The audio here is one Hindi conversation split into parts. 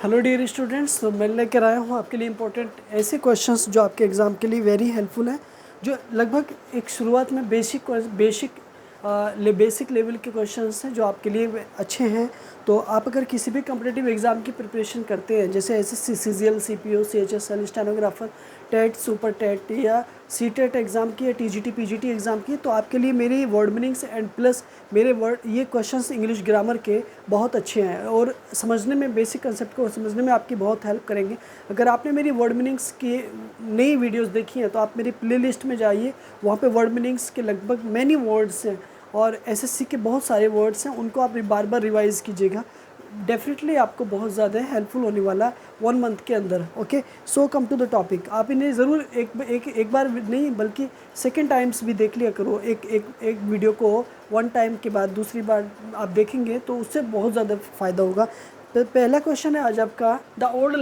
हेलो डियर स्टूडेंट्स, तो मैं लेकर आया हूँ आपके लिए इम्पोर्टेंट ऐसे क्वेश्चंस जो आपके एग्ज़ाम के लिए वेरी हेल्पफुल हैं, जो लगभग एक शुरुआत में बेसिक लेवल के क्वेश्चंस हैं जो आपके लिए अच्छे हैं। तो आप अगर किसी भी कॉम्पिटिटिव एग्ज़ाम की प्रिपरेशन करते हैं, जैसे SSC, CGL, CPO, CHSL, stenographer, TET, super TET या सीटेट एग्ज़ाम की या टीजीटी, पीजीटी एग्ज़ाम की, तो आपके लिए मेरी वर्ड मीनिंग्स एंड प्लस मेरे ये क्वेश्चंस इंग्लिश ग्रामर के बहुत अच्छे हैं और समझने में, बेसिक कंसेप्ट को समझने में आपकी बहुत हेल्प करेंगे। अगर आपने मेरी वर्ड मीनिंग्स की नई वीडियोस देखी हैं तो आप मेरी प्लेलिस्ट में जाइए, वहाँ पे वर्ड मीनिंग्स के लगभग मैनी वर्ड्स हैं और एसएससी के बहुत सारे वर्ड्स हैं, उनको आप बार बार रिवाइज़ कीजिएगा। डेफिनेटली आपको बहुत ज़्यादा हेल्पफुल होने वाला 1 मंथ के अंदर। Okay, so come to the topic. आप इन्हें ज़रूर एक बार नहीं बल्कि सेकेंड टाइम्स भी देख लिया करो। एक वीडियो को 1 टाइम के बाद दूसरी बार आप देखेंगे तो उससे बहुत ज़्यादा फ़ायदा होगा। तो पहला क्वेश्चन है आज आपका, the old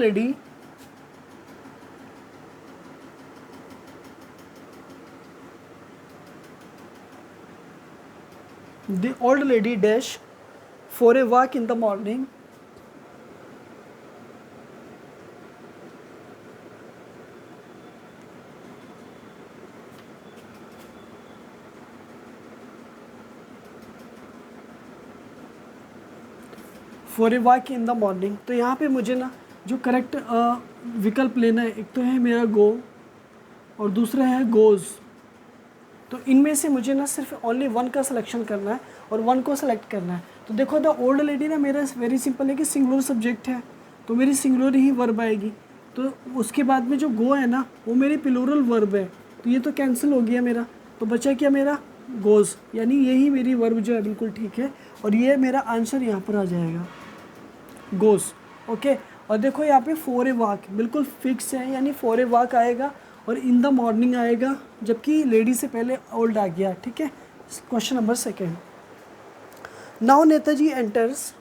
lady dash for a walk in the morning. For a walk in the morning, तो यहाँ पे मुझे ना जो करेक्ट विकल्प लेना है, एक तो है मेरा गो और दूसरा है गोज़। तो इनमें से मुझे ना सिर्फ ओनली वन का सिलेक्शन करना है और वन को सेलेक्ट करना है। तो देखो, द ओल्ड लेडी ना मेरा वेरी सिंपल है कि सिंगुलर सब्जेक्ट है, तो मेरी सिंगुलर ही वर्ब आएगी। तो उसके बाद में जो गो है ना वो मेरी प्लूरल वर्ब है, तो ये तो कैंसिल हो गया मेरा। तो बचा क्या मेरा, गोज़, यानी यही मेरी वर्ब जो है बिल्कुल ठीक है और ये मेरा आंसर यहाँ पर आ जाएगा, गोज़। ओके, और देखो यहाँ पे फॉर ए वॉक बिल्कुल फिक्स है, यानी फॉर ए वॉक आएगा और इन द मॉर्निंग आएगा, जबकि लेडी से पहले ओल्ड आ गया। ठीक है, question number second. Now Netaji enters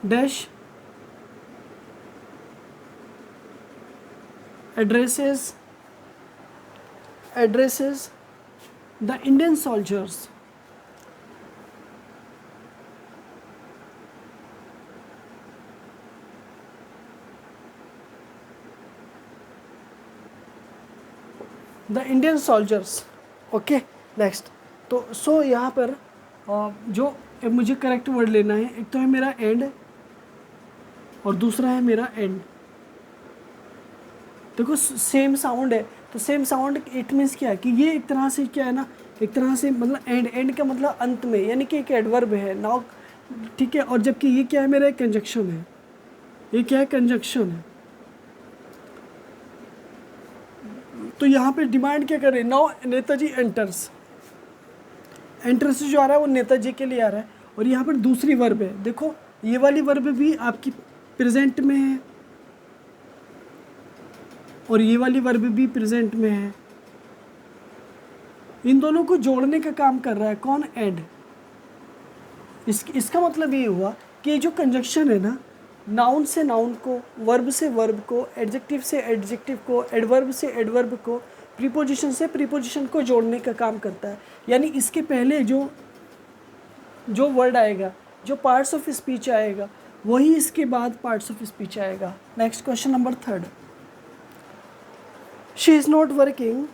dash addresses the Indian soldiers. The Indian soldiers. Okay, next. तो सो यहाँ पर जो मुझे करेक्ट वर्ड लेना है, एक तो है मेरा एंड और दूसरा है मेरा एंड। देखो सेम साउंड है, तो सेम साउंड इट मीन्स क्या है कि ये एक तरह से क्या है ना, एक तरह से मतलब एंड का मतलब अंत में, यानी कि एक एडवर्ब है नाउ। ठीक है, और जबकि ये क्या है, मेरा एक कंजक्शन है। ये क्या है, कंजक्शन है। तो यहाँ पे डिमांड क्या कर रहे हैं, नाउ नेताजी एंटर्स। एंटर्स जो आ रहा है वो नेताजी के लिए आ रहा है और यहाँ पर दूसरी वर्ब है। देखो ये वाली वर्ब भी आपकी प्रेजेंट में है और ये वाली वर्ब भी प्रेजेंट में है। इन दोनों को जोड़ने का काम कर रहा है कौन, एड। इसका मतलब ये हुआ कि ये जो कंजक्शन है ना, नाउन से नाउन को, वर्ब से वर्ब को, एडजेक्टिव से एडजेक्टिव को, एडवर्ब से एडवर्ब को, प्रीपोजिशन से प्रीपोजिशन को जोड़ने का काम करता है। यानी इसके पहले जो वर्ड आएगा, जो पार्ट्स ऑफ स्पीच आएगा, वही इसके बाद पार्ट्स ऑफ स्पीच आएगा। Next question number third. She is not working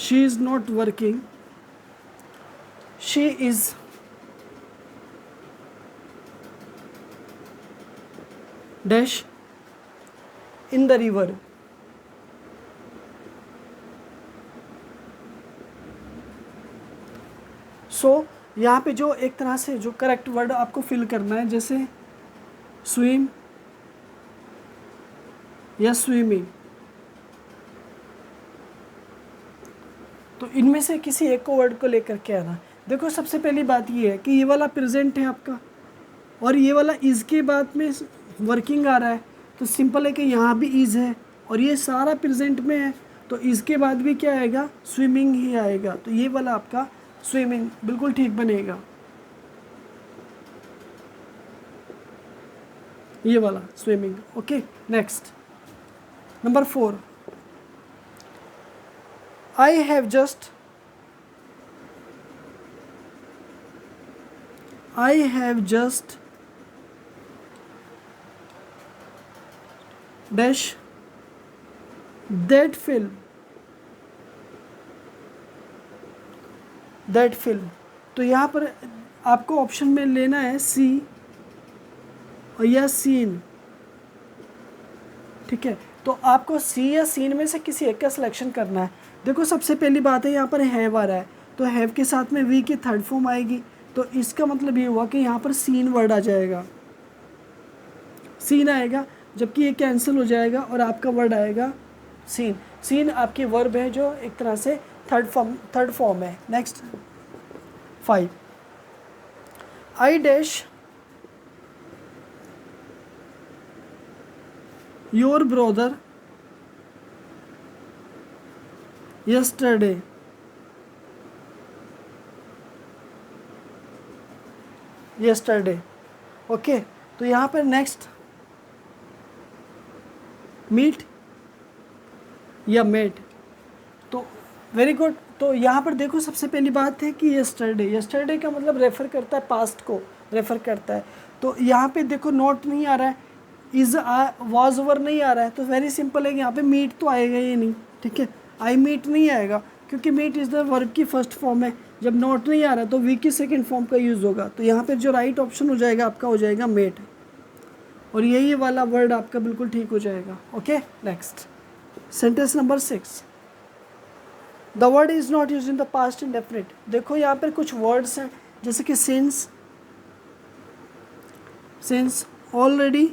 she is not working, she is dash in the river। सो यहाँ पे जो एक तरह से जो करेक्ट वर्ड आपको फिल करना है, जैसे स्विम या स्विमिंग, तो इनमें से किसी एक को वर्ड को लेकर के आना। देखो सबसे पहली बात ये है कि ये वाला प्रेजेंट है आपका और ये वाला इज़ के बाद में वर्किंग आ रहा है, तो सिंपल है कि यहाँ भी इज़ है और ये सारा प्रेजेंट में है, तो इज़ के बाद भी क्या आएगा, स्विमिंग ही आएगा। तो ये वाला आपका स्विमिंग बिल्कुल ठीक बनेगा। ये वाला swimming. Okay next number 4, I have just dash that film तो यहाँ पर आपको ऑप्शन में लेना है सी और या सीन, ठीक है। तो आपको सी या सीन में से किसी एक का सिलेक्शन करना है। देखो सबसे पहली बात है यहाँ पर हैव आ रहा है, तो हैव के साथ में वी की थर्ड फॉर्म आएगी, तो इसका मतलब ये हुआ कि यहाँ पर सीन वर्ड आ जाएगा, सीन आएगा, जबकि ये कैंसिल हो जाएगा और आपका वर्ड आएगा सीन। सीन आपकी वर्ब है जो एक तरह से थर्ड फॉर्म है। Next 5, I dash your brother yesterday okay. तो यहाँ पर नेक्स्ट मीट या मेट, तो वेरी गुड। तो यहाँ पर देखो सबसे पहली बात है कि यस्टरडे का मतलब रेफ़र करता है, पास्ट को रेफ़र करता है। तो यहाँ पे देखो नॉट नहीं आ रहा है, इज़ वाज ओवर नहीं आ रहा है, तो वेरी सिंपल है कि यहाँ पे मीट तो आएगा ही नहीं, ठीक है। आई मीट नहीं आएगा क्योंकि मीट इज़ द वर्ब की फर्स्ट फॉर्म है। जब नॉट नहीं आ रहा तो वी की सेकंड फॉर्म का यूज़ होगा, तो यहाँ पे जो राइट ऑप्शन हो जाएगा आपका हो जाएगा मेट, और यही वाला वर्ड आपका बिल्कुल ठीक हो जाएगा। Okay next sentence number 6, the word is not use in the past indefinite. देखो यहाँ पर कुछ वर्ड्स हैं जैसे कि since, already,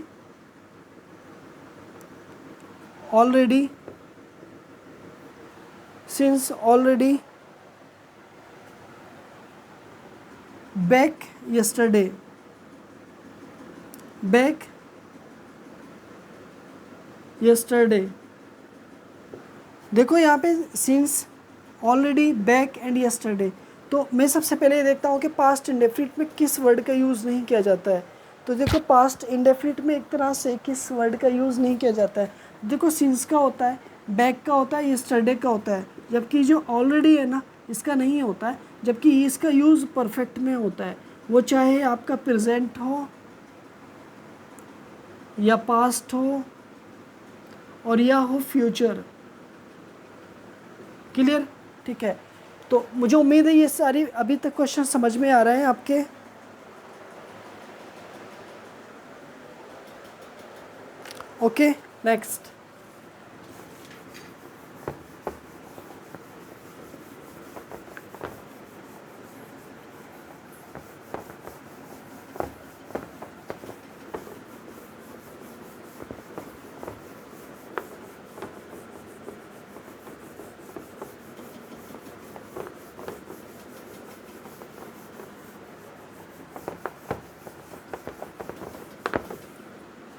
since already, back yesterday, देखो यहाँ पे since, already, back and yesterday। तो मैं सबसे पहले ये देखता हूँ कि पास्ट इंडेफिनिट में किस वर्ड का यूज़ नहीं किया जाता है। तो देखो पास्ट इंडेफिनिट में एक तरह से किस वर्ड का यूज़ नहीं किया जाता है। देखो सिंस का होता है, बैक का होता है, यस्टरडे का होता है, जबकि जो ऑलरेडी है ना इसका नहीं होता है, जबकि इसका यूज़ परफेक्ट में होता है, वो चाहे आपका प्रेजेंट हो या पास्ट हो और या हो फ्यूचर। क्लियर, ठीक है। तो मुझे उम्मीद है ये सारी अभी तक क्वेश्चन समझ में आ रहे हैं आपके। ओके नेक्स्ट,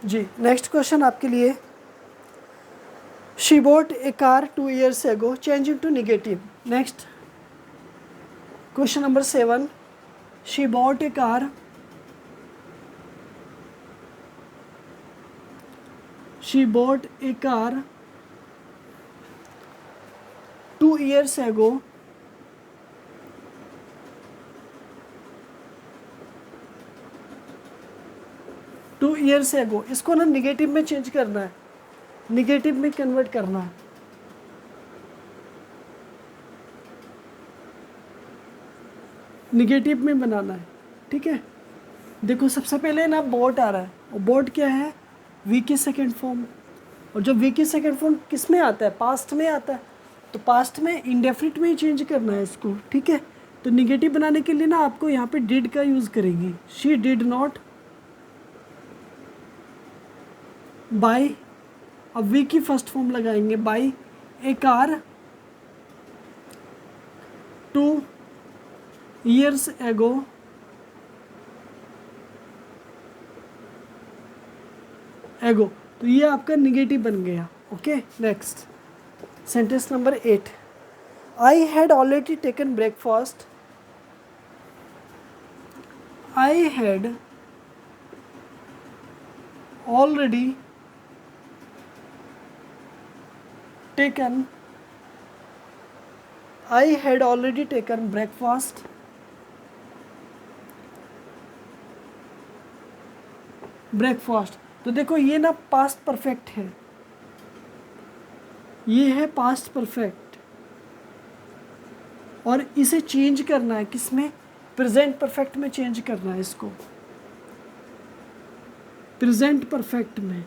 जी नेक्स्ट क्वेश्चन आपके लिए, she bought a car 2 years ago, changing to negative. Next question number 7, she bought a car 2 years ago, इसको ना निगेटिव में चेंज करना है, निगेटिव में कन्वर्ट करना है। निगेटिव में बनाना है, ठीक है। देखो सबसे पहले ना बॉट आ रहा है, और बॉट क्या है, वी की सेकेंड फॉर्म, और जब वी की सेकेंड फॉर्म किस में आता है, पास्ट में आता है, तो पास्ट में इंडेफिनिट में ही चेंज करना है इसको, ठीक है। तो निगेटिव बनाने के लिए ना आपको यहाँ पे डिड का यूज़ करेंगे, शी डिड नॉट बाई, अब वी की फर्स्ट फॉर्म लगाएंगे, by A car 2 years ago, तो ये आपका निगेटिव बन गया। Okay next sentence number 8, I had already taken breakfast, I had already taken, I had already taken breakfast, breakfast. तो देखो ये ना पास्ट परफेक्ट है, ये है पास्ट परफेक्ट, और इसे चेंज करना है किसमें, प्रेजेंट परफेक्ट में चेंज करना है इसको, प्रेजेंट परफेक्ट में।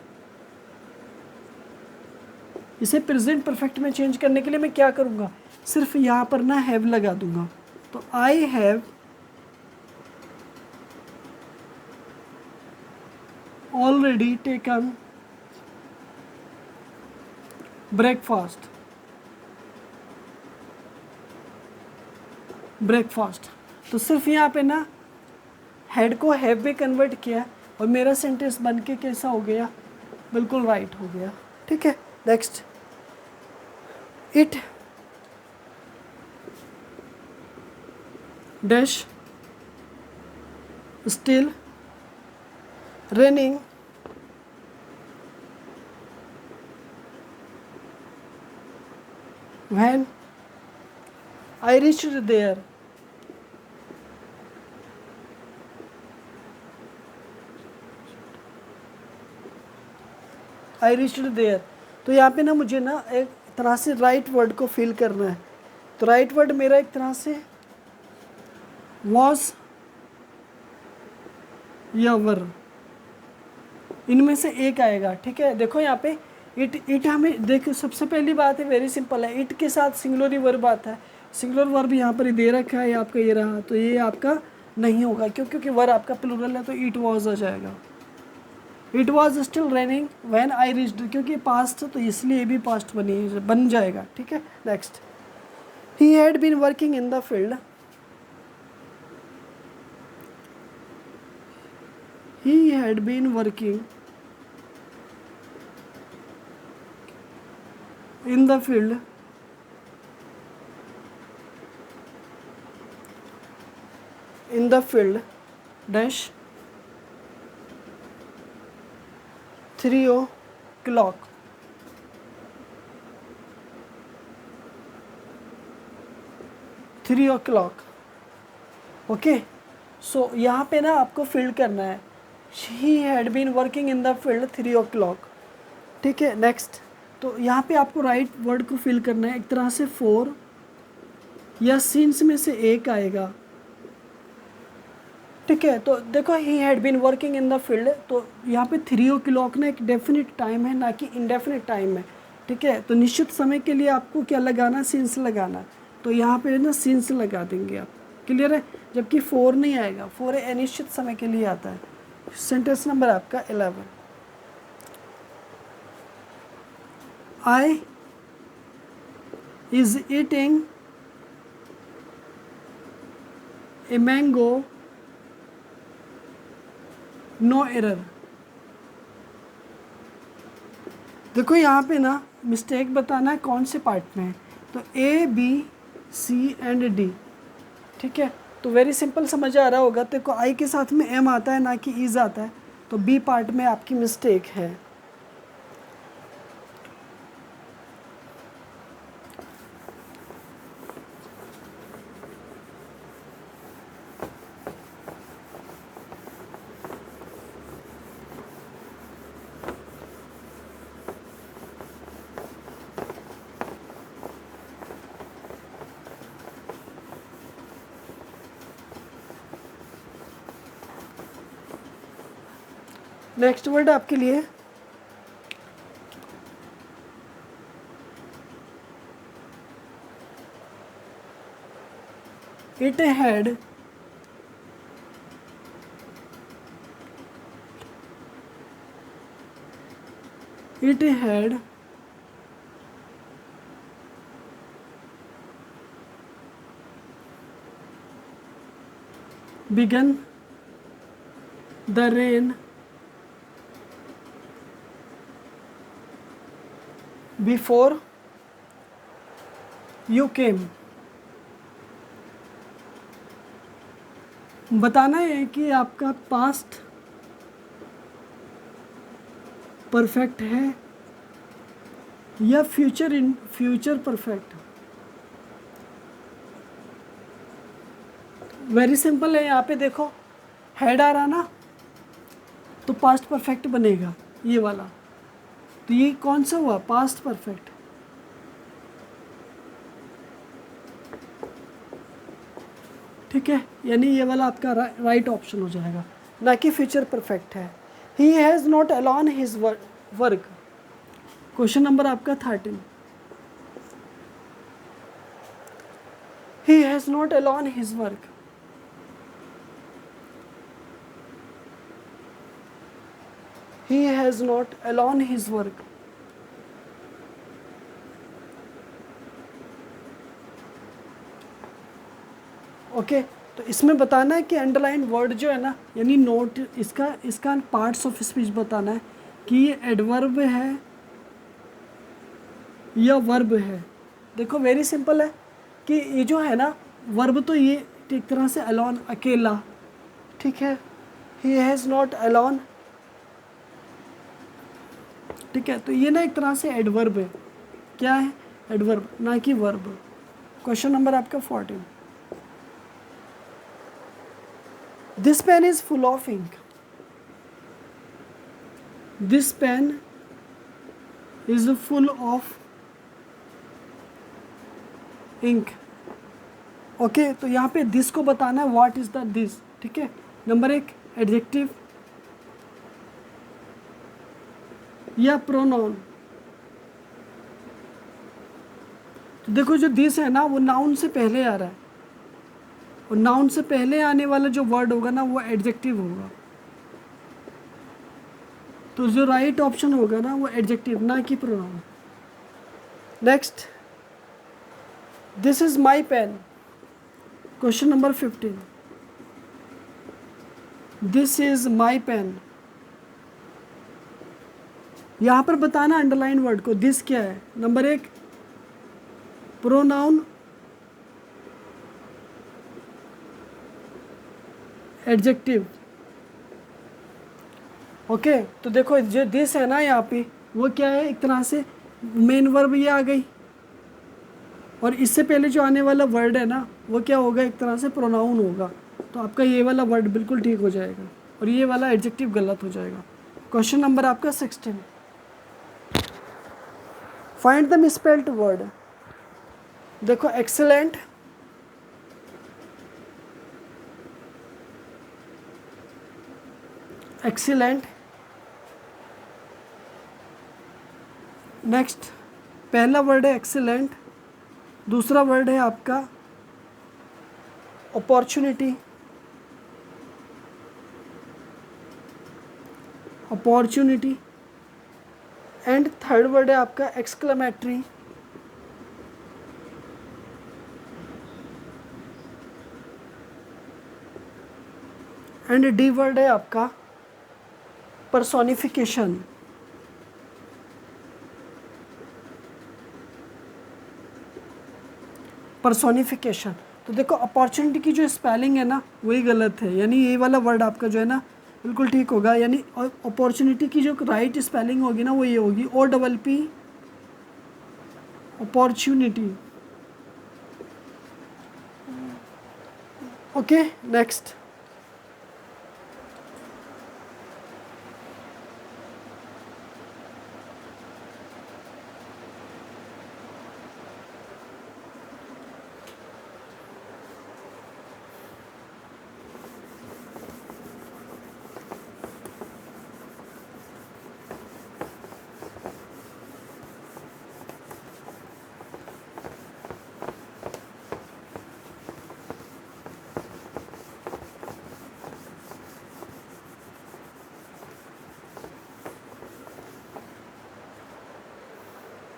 इसे प्रेजेंट परफेक्ट में चेंज करने के लिए मैं क्या करूँगा, सिर्फ यहाँ पर ना हैव लगा दूंगा। तो I have already taken breakfast, breakfast. तो सिर्फ यहाँ पे ना हेड को हैव में कन्वर्ट किया और मेरा सेंटेंस बन के कैसा हो गया, बिल्कुल राइट हो गया। ठीक है, next, it dash still raining when I reached there, I reached there। तो यहाँ पे ना मुझे ना एक तरह से राइट वर्ड को फिल करना है। तो राइट वर्ड मेरा एक तरह से was या वर, इनमें से एक आएगा। ठीक है, देखो यहाँ पे इट हमें देखो, सबसे पहली बात है वेरी सिंपल है, इट के साथ सिंगुलर वर्ब आता है। सिंगुलर वर्ब यहाँ पर दे रखा है, आपका ये रहा, तो ये आपका नहीं होगा क्योंकि वर्ब आपका प्लूरल है, तो इट वॉज आ जाएगा। It was still raining when I reached, क्योंकि पास्ट तो इसलिए भी पास्ट बन जाएगा। ठीक है, next, he had been working in the field, he had been working in the field dash 3 o'clock, okay. So यहाँ पे ना आपको फिल करना है, he had been working in the field 3 o'clock। ठीक है, नेक्स्ट, तो यहाँ पे आपको राइट वर्ड को फिल करना है, एक तरह से फॉर या सिंस में से एक आएगा। ठीक है, तो देखो he had been working in the field, तो यहाँ पे 3 o'clock ना एक डेफिनेट टाइम है, ना कि इनडेफिनेट टाइम है। ठीक है, तो निश्चित समय के लिए आपको क्या लगाना, सिंस लगाना, तो यहाँ पे ना सिंस लगा देंगे आप, क्लियर है। जबकि फोर नहीं आएगा, फोर अनिश्चित समय के लिए आता है। सेंटेंस नंबर आपका 11, I is eating a mango, no error. देखो यहाँ पे ना मिस्टेक बताना है कौन से पार्ट में है, तो A B C and D. ठीक है, तो वेरी सिंपल समझ आ रहा होगा। देखो आई के साथ में एम आता है, ना कि इज आता है, तो बी पार्ट में आपकी मिस्टेक है। नेक्स्ट वर्ड आपके लिए it had begun the rain before you came। बताना है कि आपका पास्ट परफेक्ट है या फ्यूचर परफेक्ट? वेरी सिंपल है, यहाँ पे देखो हेड आ रहा ना, तो पास्ट परफेक्ट बनेगा ये वाला। तो ये कौन सा हुआ? Past perfect. ठीक है, यानी ये वाला आपका राइट ऑप्शन हो जाएगा, ना कि फ्यूचर परफेक्ट है। He has not alone his work. Question number आपका 13। He has not alone his work. He has not alone his work. Okay, तो इसमें बताना है कि अंडरलाइन वर्ड जो है ना, यानी नोट, इसका पार्ट्स ऑफ स्पीच बताना है कि ये एडवर्ब है या वर्ब है। देखो वेरी सिंपल है कि ये जो है ना वर्ब, तो ये एक तरह से अलोन, अकेला। ठीक है, ही हैज़ नॉट अलोन। ठीक है, तो ये ना एक तरह से एडवर्ब है। क्या है? एडवर्ब, ना कि वर्ब। क्वेश्चन नंबर आपका 14। This pen is full of ink. This pen is full of ink. Okay, तो यहाँ पे दिस को बताना है, व्हाट इज द दिस। ठीक है, नंबर 1 एडजेक्टिव या प्रोनाउन। तो देखो जो दिस है ना वो नाउन से पहले आ रहा है, और नाउन से पहले आने वाला जो वर्ड होगा ना वो एडजेक्टिव होगा। तो जो राइट ऑप्शन होगा ना वो एडजेक्टिव, ना कि pronoun. Next, this is my pen. Question number 15। This is my pen. यहाँ पर बताना अंडरलाइन वर्ड को, दिस क्या है? Number 1 pronoun, adjective. ओके, तो देखो जो दिस है ना यहाँ पे वो क्या है? एक तरह से मेन वर्ब ये आ गई, और इससे पहले जो आने वाला वर्ड है ना वो क्या होगा? एक तरह से प्रोनाउन होगा। तो आपका ये वाला वर्ड बिल्कुल ठीक हो जाएगा, और ये वाला एडजेक्टिव गलत हो जाएगा। क्वेश्चन नंबर आपका 16। Find the misspelled word. देखो एक्सेलेंट, एक्सीलेंट। नेक्स्ट, पहला वर्ड है एक्सीलेंट, दूसरा वर्ड है आपका opportunity, opportunity, and third word है आपका एक्सक्लेमेटरी, एंड डी वर्ड है आपका पर्सोनिफिकेशन। पर्सोनिफिकेशन, तो देखो अपॉर्चुनिटी की जो स्पेलिंग है ना वही गलत है, यानी ये वाला वर्ड आपका जो है ना बिल्कुल ठीक होगा। यानी अपॉर्चुनिटी की जो राइट स्पेलिंग होगी ना वो ये होगी OPP, opportunity. Okay, next,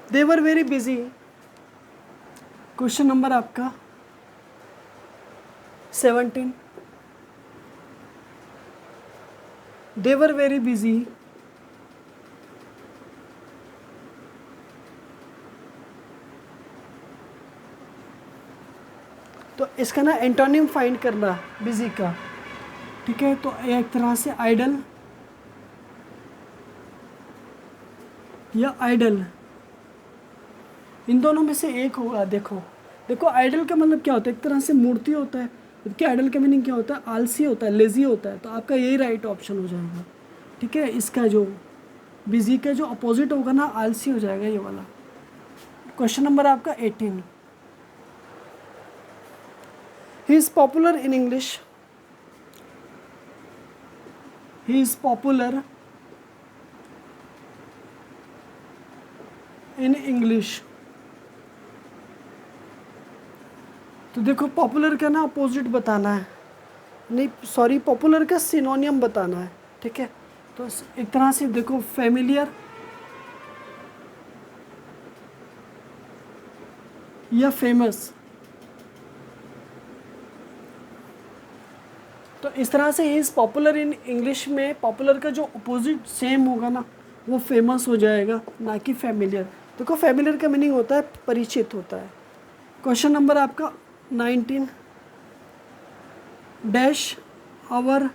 they were very busy. Question number आपका 17। दे वर वेरी बिजी। तो इसका ना एंटोनिम फाइंड करना बिजी का। ठीक है, तो एक तरह से आइडल, या आइडल, इन दोनों में से एक होगा। देखो देखो आइडल का मतलब क्या होता है, एक तरह से मूर्ति होता है, जबकि आइडल का मीनिंग क्या होता है, आलसी होता है, लेज़ी होता है। तो आपका यही राइट ऑप्शन हो जाएगा, ठीक है। इसका जो बिजी का जो अपोजिट होगा ना, आलसी हो जाएगा ये वाला। क्वेश्चन नंबर आपका 18, he is popular in English, he is popular in English. तो देखो पॉपुलर का ना अपोजिट बताना है, नहीं सॉरी, पॉपुलर का सिनोनियम बताना है, ठीक है। तो एक तरह से देखो फेमिलियर या फेमस, तो इस तरह से he is popular in English में पॉपुलर का जो अपोजिट सेम होगा ना, वो फेमस हो जाएगा, ना कि फेमिलियर। देखो फेमिलियर का मीनिंग होता है परिचित होता है। क्वेश्चन नंबर आपका 19, डैश आवर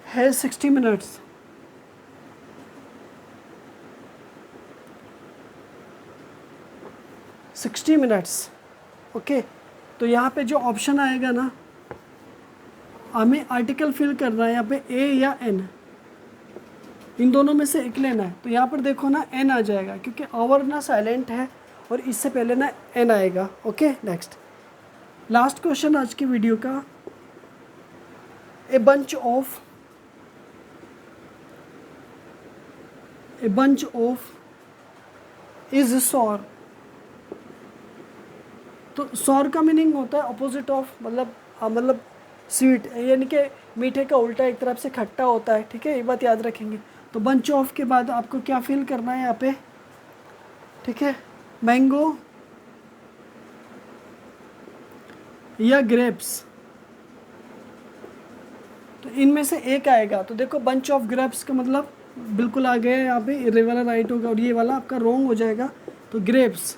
है 60 मिनट्स, ओके। तो यहाँ पे जो ऑप्शन आएगा ना, हमें आर्टिकल फिल करना है यहाँ पे ए या एन, इन दोनों में से एक लेना है। तो यहाँ पर देखो ना एन आ जाएगा, क्योंकि आवर ना साइलेंट है और इससे पहले ना एन आएगा, ओके। नेक्स्ट लास्ट क्वेश्चन आज की वीडियो का, a bunch of is sour. तो सॉर का मीनिंग होता है अपोजिट ऑफ, मतलब स्वीट, यानी कि मीठे का उल्टा एक तरफ से खट्टा होता है, ठीक है, ये बात याद रखेंगे। तो बंच ऑफ के बाद आपको क्या फिल करना है यहाँ पे, ठीक है, मैंगो या ग्रेप्स, तो इनमें से एक आएगा। तो देखो बंच ऑफ ग्रेप्स का मतलब बिल्कुल आ गया है यहाँ पे, ये वाला राइट होगा और ये वाला आपका रॉन्ग हो जाएगा। तो grapes,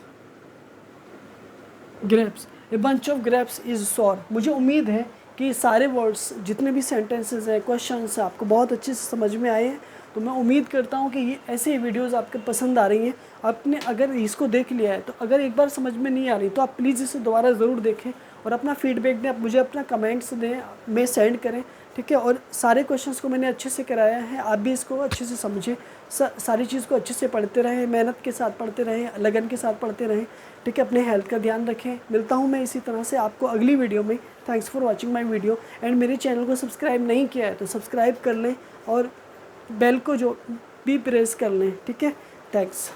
a bunch of grapes is sour. मुझे उम्मीद है कि सारे वर्ड्स जितने भी सेंटेंसेस हैं, क्वेश्चंस हैं, आपको बहुत अच्छे से समझ में आए हैं। तो मैं उम्मीद करता हूँ कि ये ऐसे ही वीडियोस आपके पसंद आ रही हैं। आपने अगर इसको देख लिया है, तो अगर एक बार समझ में नहीं आ रही तो आप प्लीज़ इसे दोबारा ज़रूर देखें और अपना फीडबैक दें, आप मुझे अपना कमेंट्स दें, में सेंड करें, ठीक है। और सारे क्वेश्चंस को मैंने अच्छे से कराया है, आप भी इसको अच्छे से समझें, सारी चीज़ को अच्छे से पढ़ते रहें, मेहनत के साथ पढ़ते रहें, लगन के साथ पढ़ते रहें, ठीक है। अपने हेल्थ का ध्यान रखें। मिलता हूँ मैं इसी तरह से आपको अगली वीडियो में। Thanks for watching my video and मेरे चैनल को सब्सक्राइब नहीं किया है तो सब्सक्राइब कर लें और बेल को जो भी प्रेस कर लें, ठीक है। थैंक्स।